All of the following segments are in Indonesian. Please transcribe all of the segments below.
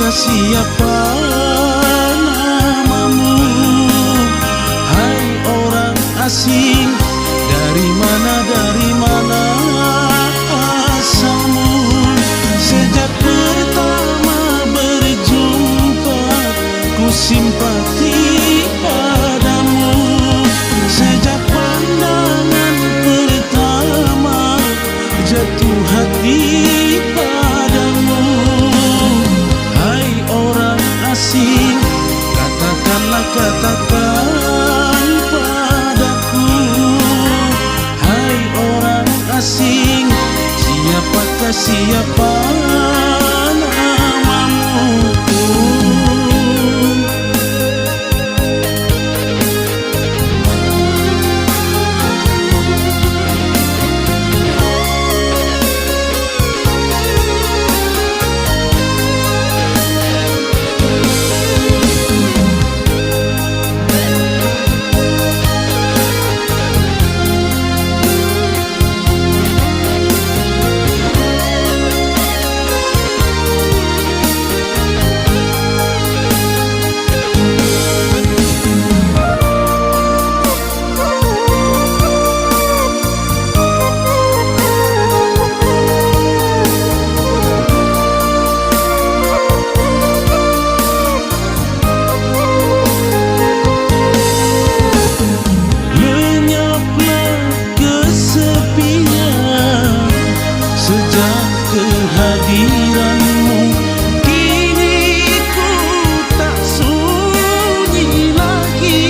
siapa namamu? Hai orang asing, dari mana asalmu? Sejak pertama berjumpa, ku simpati padamu. Sejak pandangan pertama, jatuh hati padamu. Hai orang asing, katakan padaku. Hai orang asing, siapa namamu? Kehadiranmu kini ku tak sunyi lagi.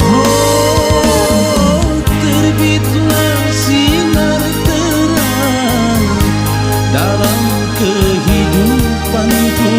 Oh, terbitlah sinar terang dalam kehidupanku.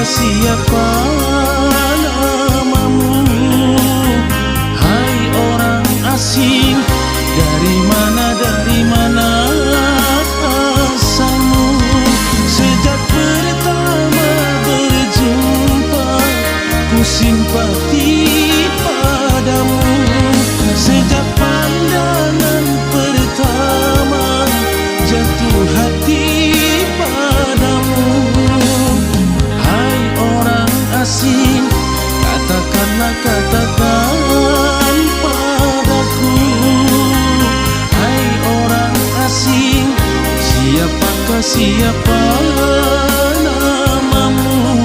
Siapa namamu? Hai orang asing, dari mana asalmu? Sejak pertama berjumpa, ku simpati padamu. Sejak pandangan pertama, jatuh hati padamu. Asing, katakan padaku. Hai orang asing, siapa namamu?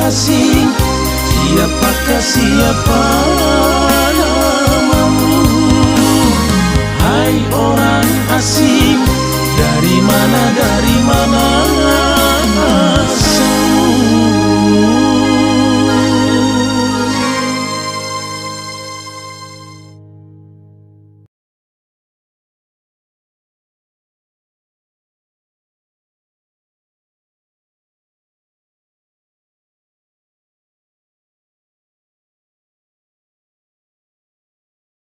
asing. Siapakah siapa